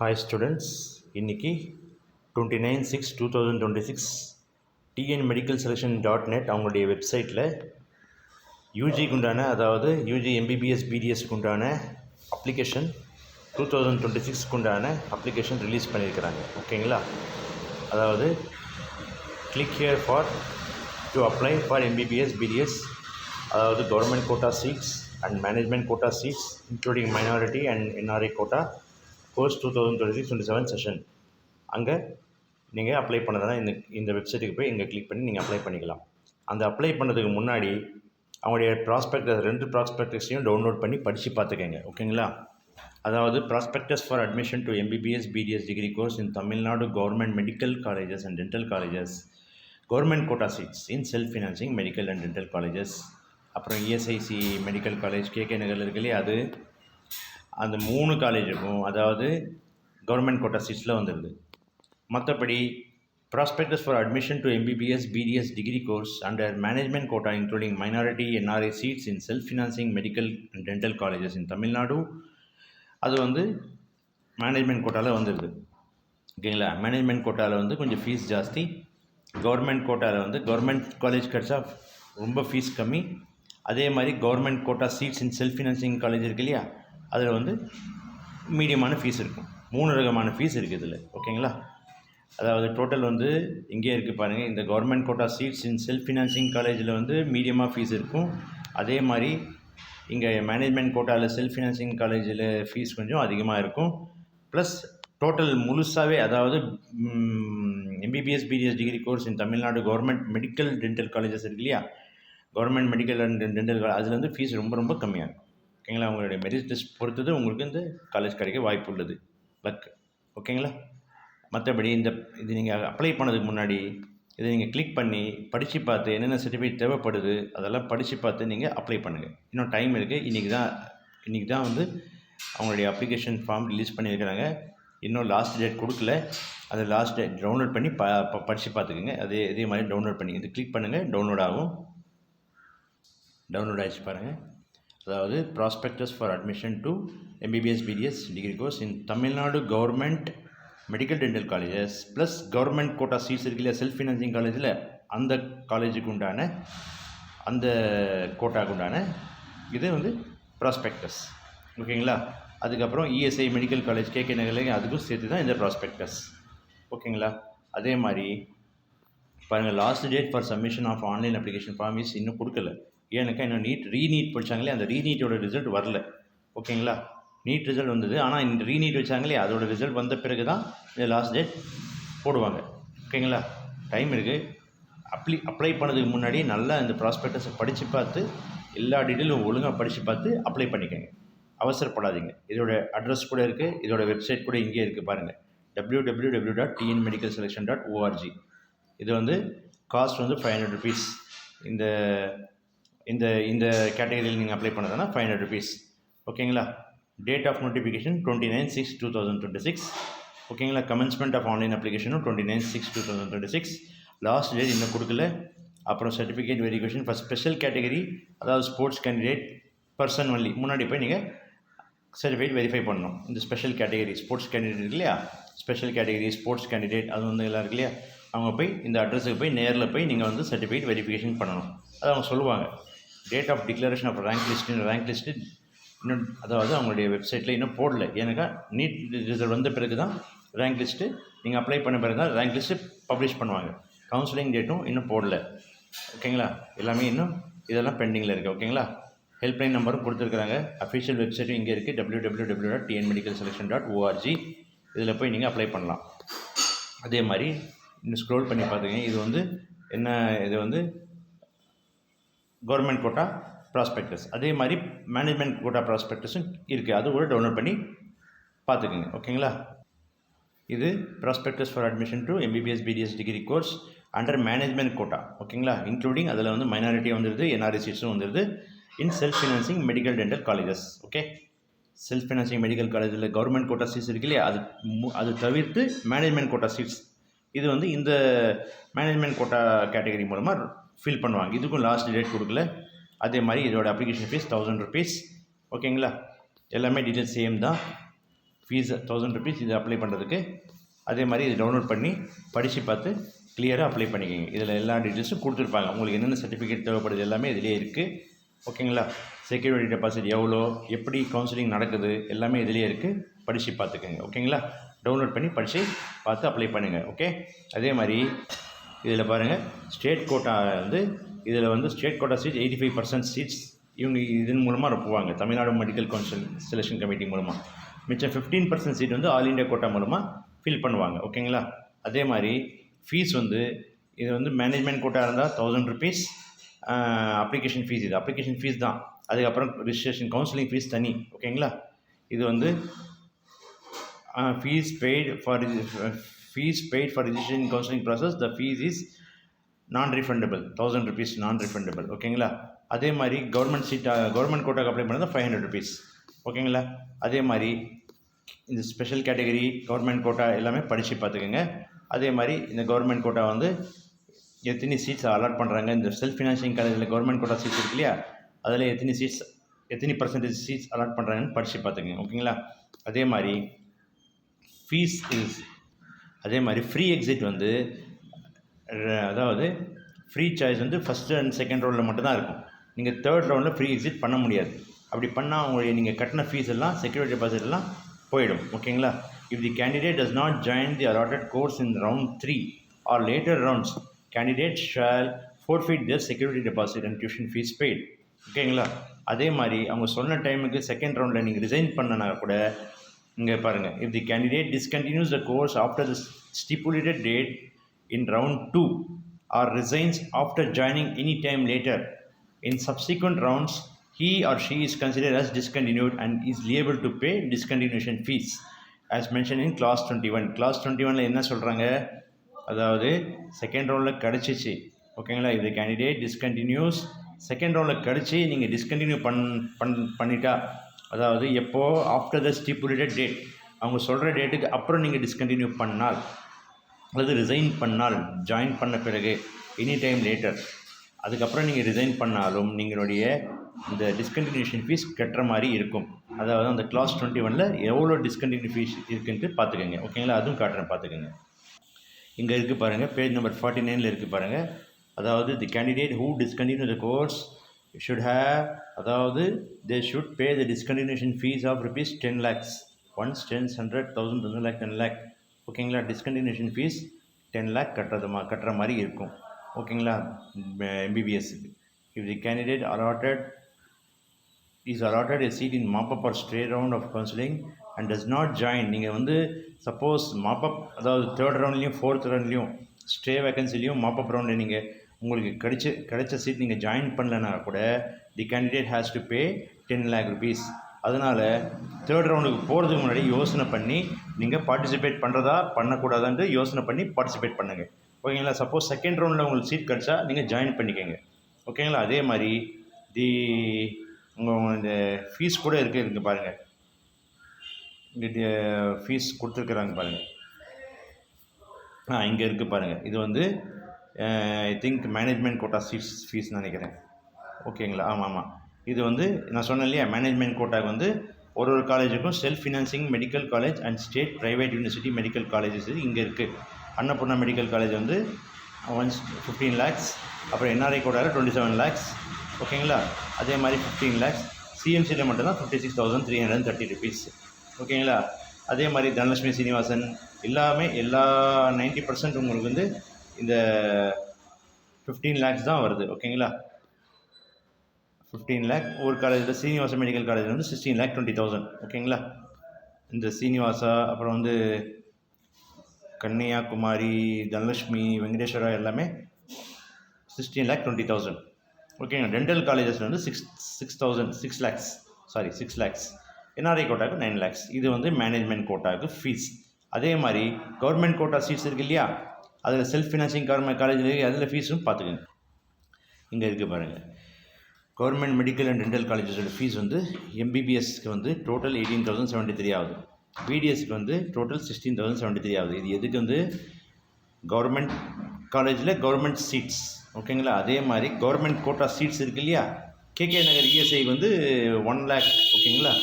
Hi students, இன்னைக்கு 29/6/2026 tnmedicalselection.net அவங்களுடைய வெப்சைட்டில் யூஜிக்கு உண்டான அதாவது யூஜி எம்பிபிஎஸ் பிடிஎஸ்க்கு உண்டான அப்ளிகேஷன் 2026க்கு உண்டான அப்ளிகேஷன் ரிலீஸ் பண்ணியிருக்கிறாங்க. ஓகேங்களா? அதாவது click here for to apply for MBBS BDS, அதாவது government quota seats and management quota seats including minority and NRI quota course 2026-27 session. அங்கே நீங்கள் அப்ளை பண்ணதுனா இந்த வெப்சைட்டுக்கு போய் இங்கே கிளிக் பண்ணி நீங்கள் அப்ளை பண்ணிக்கலாம். அந்த அப்ளை பண்ணதுக்கு முன்னாடி அவங்களுடைய ப்ராஸ்பெக்டஸ் 2 ப்ராஸ்பெக்டஸையும் டவுன்லோட் பண்ணி படித்து பார்த்துக்கங்க. ஓகேங்களா? அதாவது prospectus for admission to MBBS BDS degree course in Tamil Nadu government medical colleges and dental colleges, government quota seats in self financing medical and dental colleges, அப்புறம் இஎஸ்ஐசி மெடிக்கல் காலேஜ் கேகே நகரில் இருக்குல்லையே அது, அந்த 3 காலேஜுக்கும் அதாவது கவர்மெண்ட் கோட்டா சீட்ஸில் வந்துடுது. மற்றபடி prospectus for admission to MBBS BDS degree course under management quota including minority NRI seats in self financing medical and dental colleges in Tamil Nadu, அது வந்து மேனேஜ்மெண்ட் கோட்டாவில் வந்துடுது. ஓகேங்களா? மேனேஜ்மெண்ட் கோட்டாவில் கொஞ்சம் ஃபீஸ் ஜாஸ்தி, கவர்மெண்ட் கோட்டாவில் கவர்மெண்ட் காலேஜ் கிடச்சா ரொம்ப ஃபீஸ் கம்மி. அதே மாதிரி government quota seats in self financing college இருக்கு இல்லையா, அதில் மீடியமான ஃபீஸ் இருக்கும். 3 ரகமான ஃபீஸ் இருக்குது இதில். ஓகேங்களா? அதாவது டோட்டல் இங்கே இருக்குது பாருங்கள். இந்த government quota seats in self financing காலேஜில் மீடியமாக ஃபீஸ் இருக்கும். அதே மாதிரி இங்கே மேனேஜ்மெண்ட் கோட்டாவில் செல்ஃப் ஃபினான்சிங் காலேஜில் ஃபீஸ் கொஞ்சம் அதிகமாக இருக்கும். ப்ளஸ் டோட்டல் முழுசாகவே அதாவது MBBS BDS degree course in Tamil Nadu government medical dental colleges இருக்கு இல்லையா, கவர்மெண்ட் மெடிக்கல் அண்ட் டென்டல் அதில் ஃபீஸ் ரொம்ப கம்மியாக இருக்கும். ஓகேங்களா? உங்களுடைய மெரிட் டெஸ்ட் பொறுத்தது உங்களுக்கு இந்த காலேஜ் கிடைக்க வாய்ப்பு உள்ளது. லக். ஓகேங்களா? மற்றபடி இது நீங்கள் அப்ளை பண்ணதுக்கு முன்னாடி இதை நீங்கள் கிளிக் பண்ணி படித்து பார்த்து என்னென்ன சர்டிஃபிகேட் தேவைப்படுது அதெல்லாம் படித்து பார்த்து நீங்கள் அப்ளை பண்ணுங்கள். இன்னும் டைம் இருக்குது. இன்றைக்கி தான் அவங்களுடைய அப்ளிகேஷன் ஃபார்ம் ரிலீஸ் பண்ணியிருக்கிறாங்க. இன்னும் லாஸ்ட் டேட் கொடுக்கல. அதை லாஸ்ட் டேட் டவுன்லோட் பண்ணி படித்து பார்த்துக்குங்க. இதே மாதிரி டவுன்லோட் பண்ணி இது கிளிக் பண்ணுங்கள், டவுன்லோட் ஆகும். டவுன்லோட் ஆகிடுச்சு பாருங்கள். அதாவது prospectus for admission to MBBS BDS degree course in Tamil Nadu government medical dental colleges plus government quota seats இருக்கு இல்லையா செல்ஃப் ஃபினான்சிங் காலேஜில், அந்த காலேஜுக்கு உண்டான அந்த கோட்டாக்கு உண்டான இது ப்ராஸ்பெக்டஸ். ஓகேங்களா? அதுக்கப்புறம் இஎஸ்ஐ மெடிக்கல் காலேஜ் கேகே நகரில் அதுக்கும் சேர்த்து தான் இந்த ப்ராஸ்பெக்டஸ். ஓகேங்களா? அதே மாதிரி பாருங்கள், last date for submission of online application form is இன்னும் கொடுக்கல. ஏன்னாக்கா இன்னும் ரீநீட் படித்தாங்களே, அந்த ரீநீட்டோட ரிசல்ட் வரல. ஓகேங்களா? நீட் ரிசல்ட் வந்தது, ஆனால் இந்த ரீநீட் வச்சாங்களே அதோட ரிசல்ட் வந்த பிறகு தான் இந்த லாஸ்ட் டேட் போடுவாங்க. ஓகேங்களா? டைம் இருக்குது. அப்ளை பண்ணதுக்கு முன்னாடி நல்லா இந்த ப்ராஸ்பெக்டஸை படித்து பார்த்து எல்லா டீட்டெயிலும் ஒழுங்காக படித்து பார்த்து அப்ளை பண்ணிக்கோங்க. அவசரப்படாதீங்க. இதோட அட்ரஸ் கூட இருக்குது, இதோட வெப்சைட் கூட இங்கே இருக்குது பாருங்கள், www.tnmedicalselection.org. இது காஸ்ட் 500 rupees. இந்த கேட்டகரியில் நீங்கள் அப்ளை பண்ணதுன்னா 500 rupees. ஓகேங்களா? Date of notification 29/6/2026. ஓகேங்களா? கமென்ஸ்மெண்ட் ஆஃப் ஆன்லைன் அப்ளிகேஷனும் 29/6/2026. லாஸ்ட் டேட் இன்னும் கொடுக்கல. அப்புறம் certificate verification for special category, அதாவது ஸ்போர்ட்ஸ் கேண்டிடேட் பர்சன் ஒன்லி. முன்னாடி போய் நீங்கள் சர்டிஃபிகேட் வெரிஃபை பண்ணணும். இந்த ஸ்பெஷல் கேட்டகரி ஸ்போர்ட்ஸ் கேண்டிடேட் இருக்கு இல்லையா, ஸ்பெஷல் கேட்டகரி ஸ்போர்ட்ஸ் கேண்டிடேட் அது எல்லாம் இருக்கு இல்லையா, அவங்க போய் இந்த அட்ரஸுக்கு போய் நேரில் போய் நீங்கள் சர்டிஃபிகேட் வெரிஃபிகேஷன் பண்ணணும். அது அவங்க சொல்லுவாங்க. Date of declaration of rank list இன்னும் அதாவது அவங்களுடைய வெப்சைட்டில் இன்னும் போடல. ஏன்னாக்கா நீட் ரிசல்ட் வந்த பிறகு தான் ரேங்க் லிஸ்ட்டு நீங்கள் அப்ளை பண்ண பிறகு தான் ரேங்க் லிஸ்ட்டு பப்ளிஷ் பண்ணுவாங்க. கவுன்சிலிங் டேட்டும் இன்னும் போடல. ஓகேங்களா? எல்லாமே இன்னும் இதெல்லாம் பெண்டிங்கில் இருக்குது. ஓகேங்களா? ஹெல்ப்லைன் நம்பரும் கொடுத்துருக்குறாங்க. அஃபிஷியல் வெப்சைட்டும் இங்கே இருக்குது, www.tnmedicalselection.org. இதில் போய் நீங்கள் அப்ளை பண்ணலாம். அதே மாதிரி இன்னும் ஸ்க்ரோல் பண்ணி பார்த்துக்கங்க. இது என்ன, இது கவர்மெண்ட் கோட்டா ப்ராஸ்பெக்டஸ். அதே மாதிரி மேனேஜ்மெண்ட் கோட்டா ப்ராஸ்பெக்டஸும் இருக்குது, அது கூட டவுன்லோட் பண்ணி பார்த்துக்குங்க. ஓகேங்களா? இது prospectus for admission to MBBS BDS degree course under management quota. ஓகேங்களா? இன்க்ளூடிங் அதில் மைனாரிட்டி வந்துடுது, என்ஆர்ஐ சீட்ஸும் வந்துடுது in self financing medical dental colleges. Okay, self financing medical காலேஜில் கவர்மெண்ட் கோட்டா சீட்ஸ் இருக்கு இல்லையா, அது தவிர்த்து மேனேஜ்மெண்ட் கோட்டா சீட்ஸ் இது இந்த மேனேஜ்மெண்ட் கோட்டா கேட்டகரி மூலமாக ஃபில் பண்ணுவாங்க. இதுக்கும் லாஸ்ட் டேட் கொடுக்கல. அதே மாதிரி இதோட அப்ளிகேஷன் ஃபீஸ் 1000 rupees. ஓகேங்களா? எல்லாமே டீட்டெயில்ஸ் சேம் தான். ஃபீஸ் 1000 ருபீஸ் இது அப்ளை பண்ணுறதுக்கு. அதே மாதிரி இது டவுன்லோட் பண்ணி படித்து பார்த்து கிளியராக அப்ளை பண்ணிக்கோங்க. இதில் எல்லா டீட்டெயில்ஸும் கொடுத்துருப்பாங்க. உங்களுக்கு என்னென்ன சர்டிஃபிகேட் தேவைப்படுது எல்லாமே இதிலே இருக்குது. ஓகேங்களா? செக்யூரிட்டி டெபாசிட் எவ்வளோ, எப்படி கவுன்சிலிங் நடக்குது எல்லாமே இதிலே இருக்குது. படித்து பார்த்துக்கோங்க. ஓகேங்களா? டவுன்லோட் பண்ணி படித்து பார்த்து அப்ளை பண்ணுங்கள். ஓகே. அதே மாதிரி இதில் பாருங்கள், ஸ்டேட் கோட்டா இதில் ஸ்டேட் கோட்டா சீட் 85% சீட்ஸ் இவங்க இதன் மூலமாக ரொப்புவாங்க. Tamil Nadu medical council selection committee மூலமாக. மிச்சம் 15% சீட் ஆல் இண்டியா கோட்டா மூலமாக ஃபில் பண்ணுவாங்க. ஓகேங்களா? அதே மாதிரி ஃபீஸ் இது மேனேஜ்மெண்ட் கோட்டா இருந்தால் 1000 ருபீஸ் அப்ளிகேஷன் ஃபீஸ். இது அப்ளிகேஷன் ஃபீஸ் தான். அதுக்கப்புறம் ரிஜிஸ்ட்ரேஷன் கவுன்சிலிங் ஃபீஸ் தனி. ஓகேங்களா? இது fees paid for registration counseling process. The fees is non-refundable. 1000 rupees non-refundable. ஓகேங்களா? அதே மாதிரி கவர்மெண்ட் கோட்டாக்கு அப்ளை பண்ணது 500 ருபீஸ். ஓகேங்களா? அதே மாதிரி இந்த ஸ்பெஷல் கேட்டகரி கவர்மெண்ட் கோட்டா எல்லாமே படித்து பார்த்துக்கோங்க. அதே மாதிரி இந்த கவர்மெண்ட் கோட்டா எத்தனை சீட்ஸ் அலாட் பண்ணுறாங்க, இந்த செல்ஃப் ஃபினான்சிங் காலேஜில் கவர்மெண்ட் கோட்டா சீட்ஸ் இருக்கு இல்லையா, அதில் எத்தனை பர்சன்டேஜ் சீட்ஸ் அலாட் பண்ணுறாங்கன்னு படித்து பார்த்துக்கோங்க. ஓகேங்களா? அதே மாதிரி ஃபீஸ் அதே மாதிரி ஃப்ரீ எக்ஸிட் அதாவது free choice first and second ரவுண்டில் மட்டும்தான் இருக்கும். நீங்கள் தேர்ட் ரவுண்டில் ஃப்ரீ எக்ஸிட் பண்ண முடியாது. அப்படி பண்ணால் உங்களுடைய நீங்கள் கட்டின ஃபீஸ் எல்லாம் செக்யூரிட்டி டெபாசிட் எல்லாம் போயிடும். ஓகேங்களா? If the candidate does not join the allotted course in round 3 or later rounds, candidate shall forfeit their security deposit and tuition fees paid. ஓகேங்களா? அதே மாதிரி அவங்க சொன்ன டைமுக்கு செகண்ட் ரவுண்டில் நீங்கள் ரிசைன் பண்ணனா கூட இங்கே பாருங்கள், if the candidate discontinues the course after the stipulated date in round 2 or resigns after joining any time later in subsequent rounds, he or she is considered as discontinued and is liable to pay discontinuation fees as mentioned in clause 21. clause 21ல என்ன சொல்கிறாங்க, அதாவது second ரவுண்டில் கிடச்சிச்சு. ஓகேங்களா? இது candidate discontinues second ரவுண்டில் கிடச்சி நீங்கள் டிஸ்கண்டினியூ பண்ணிட்டா, அதாவது எப்போது ஆஃப்டர் த ஸ்டிப்புலேட்டட் டேட், அவங்க சொல்கிற டேட்டுக்கு அப்புறம் நீங்கள் டிஸ்கண்டினியூ பண்ணால் அல்லது ரிசைன் பண்ணால், ஜாயின் பண்ண பிறகு எனி டைம் லேட்டர், அதுக்கப்புறம் நீங்கள் ரிசைன் பண்ணாலும் நீங்களுடைய இந்த டிஸ்கண்டினியூஷன் ஃபீஸ் கட்டுற மாதிரி இருக்கும். அதாவது அந்த கிளாஸ் 21ல் எவ்வளோ டிஸ்கண்டினியூ ஃபீஸ் இருக்குன்ட்டு பார்த்துக்கோங்க. ஓகேங்களா? அதுவும் காட்டுறேன், பார்த்துக்கோங்க. இங்கே இருக்குது பாருங்கள், பேஜ் நம்பர் 49ல் இருக்குது பாருங்கள். அதாவது the candidate who discontinue the course should have, அதாவது they should pay the discontinuation fees of rupees 10 lakhs. 1, 10, 100, 1000, 1 lakh, 10 lakh. ஓகேங்களா? டிஸ்கண்டினியூஷன் ஃபீஸ் 10 lakh கட்டுற மாதிரி இருக்கும். ஓகேங்களா? எம்பிபிஎஸ்க்கு. If the candidate is allotted a seat in mop-up or stray round of counseling and does not join, நீங்கள் suppose mop-up, அதாவது third ரவுண்ட்லேயும் fourth ரவுண்ட்லேயும் stay வேகன்சிலையும் mop-up ரவுண்டில் நீங்கள் உங்களுக்கு கிடைச்ச சீட் நீங்கள் ஜாயின் பண்ணலன்னா கூட the candidate has to pay 10 lakh rupees. அதனால் தேர்ட் ரவுண்டுக்கு போகிறதுக்கு முன்னாடி யோசனை பண்ணி நீங்கள் பார்ட்டிசிபேட் பண்ணுறதா பண்ணக்கூடாதான்ட்டு யோசனை பண்ணி பார்ட்டிசிபேட் பண்ணுங்கள். ஓகேங்களா? சப்போஸ் செகண்ட் ரவுண்டில் உங்களுக்கு சீட் கிடச்சா நீங்கள் ஜாயின் பண்ணிக்கோங்க. ஓகேங்களா? அதே மாதிரி உங்கள் இந்த ஃபீஸ் கூட இங்கே பாருங்கள், இங்கே ஃபீஸ் கொடுத்துருக்குறாங்க பாருங்கள். இங்கே இருக்குது பாருங்கள். இது I think management quota fees நினைக்கிறேன். ஓகேங்களா? ஆமாம். இது நான் சொன்னேன் இல்லையா, மேனேஜ்மெண்ட் கோட்டாக்கு ஒரு காலேஜுக்கும் self financing medical college and state private university medical colleges இங்கே இருக்குது. அன்னபூர்ணா மெடிக்கல் காலேஜ் 15 lakhs, அப்புறம் என்ஆர்ஐ கோட்டாவில் 27 lakhs. ஓகேங்களா? அதே மாதிரி 15 lakhs. சிஎம்சியில் மட்டும்தான் 56,330 rupees. ஓகேங்களா? அதே மாதிரி தனலட்சுமி சீனிவாசன் எல்லா 90% உங்களுக்கு இந்த 15 lakhs தான் வருது. ஓகேங்களா? 15 lakh. ஒரு காலேஜில் சீனிவாசா மெடிக்கல் காலேஜில் 16,20,000. ஓகேங்களா? இந்த சீனிவாசா, அப்புறம் கன்னியாகுமாரி, தனலட்சுமி, வெங்கடேஸ்வரா எல்லாமே 16,20,000. ஓகேங்க. டென்டல் காலேஜஸில் 6 lakhs. என்ஆர்ஐ கோட்டாவுக்கு 9 lakhs. இது மேனேஜ்மெண்ட் கோட்டாவுக்கு ஃபீஸ். அதே மாதிரி கவர்மெண்ட் கோட்டா சீட்ஸ் இருக்குது இல்லையா, அதில் செல்ஃப் ஃபினான்சிங் கவர்மெண்ட் காலேஜில் அதில் ஃபீஸும் பார்த்துக்கோங்க. இங்கே இருக்குது பாருங்கள், கவர்மெண்ட் மெடிக்கல் அண்ட் டென்டல் காலேஜஸோட ஃபீஸ் எம்பிபிஎஸ்க்கு டோட்டல் 18,073 ஆகுது. பிடிஎஸ்க்கு டோட்டல் 16,073 ஆகுது. இது எதுக்கு கவர்மெண்ட் காலேஜில் கவர்மெண்ட் சீட்ஸ். ஓகேங்களா? அதே மாதிரி கவர்மெண்ட் கோட்டா சீட்ஸ் இருக்குது இல்லையா, கேகே நகர் இஎஸ்ஐக்கு 1 lakh. ஓகேங்களா?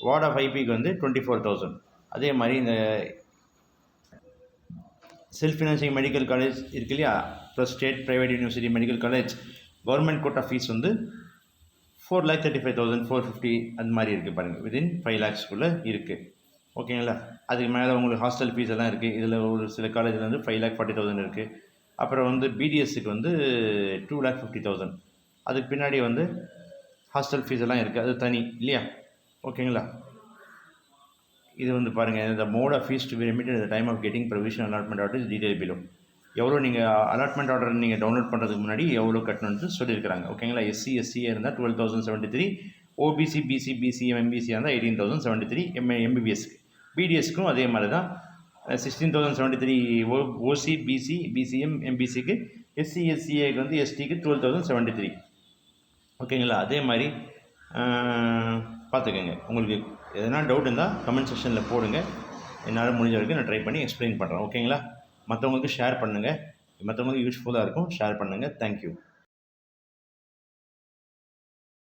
வார்ட் ஆஃப் ஐபிக்கு வந்து 24,000. அதே மாதிரி இந்த செல்ஃப் ஃபினான்சிங் மெடிக்கல் காலேஜ் இருக்கு இல்லையா, plus state private university medical college government quota fees வந்து 4,35,000 450 அந்த மாதிரி இருக்குது பாருங்கள். வித்தின் 5 lakhsக்குள்ளே இருக்குது. ஓகேங்களா. அதுக்கு மேலே உங்களுக்கு ஹாஸ்டல் ஃபீஸ் எல்லாம் இருக்குது. இதில் ஒரு சில காலேஜில் வந்து 5,40,000 இருக்குது. அப்புறம் வந்து பிடிஎஸ்க்கு வந்து 2,50,000. அதுக்கு பின்னாடி வந்து ஹாஸ்டல் ஃபீஸ் எல்லாம் இருக்குது, அது தனி இல்லையா. ஓகேங்களா. இது வந்து பாருங்கள், இந்த mode of fees to be remitted at the time of getting provisional allotment order is detailed below. எவ்வளோ நீங்கள் அலாட்மெண்ட் ஆர்டர் நீங்கள் டவுன்லோட் பண்ணுறதுக்கு முன்னாடி எவ்வளோ கட்டணும்னு சொல்லியிருக்கிறாங்க. ஓகேங்களா. எஸ்சி எஸ்சியாக இருந்தால் 12,073, ஓபிசி பிசி பிசிஎம் எம்பிசியாக இருந்தால் 18,073, எம்பிபிஎஸ்க்கு. பிடிஎஸ்க்கும் அதே மாதிரி தான் 16,073 ஓசி பிசி பிசிஎம் எம்பிசிக்கு, எஸ்சி எஸ்சிஏக்கு வந்து எஸ்டிக்கு 12,073. ஓகேங்களா. அதே மாதிரி பார்த்துக்கோங்க. உங்களுக்கு எதனா டவுட் இருந்தால் கமெண்ட் செக்ஷனில் போடுங்க. என்னால் முடிஞ்ச வரைக்கும் நான் ட்ரை பண்ணி எக்ஸ்பிளைன் பண்ணுறேன். ஓகேங்களா. மற்றவங்களுக்கு ஷேர் பண்ணுங்கள். மற்றவங்களுக்கு யூஸ்ஃபுல்லாக இருக்கும், ஷேர் பண்ணுங்கள். தேங்க்யூ.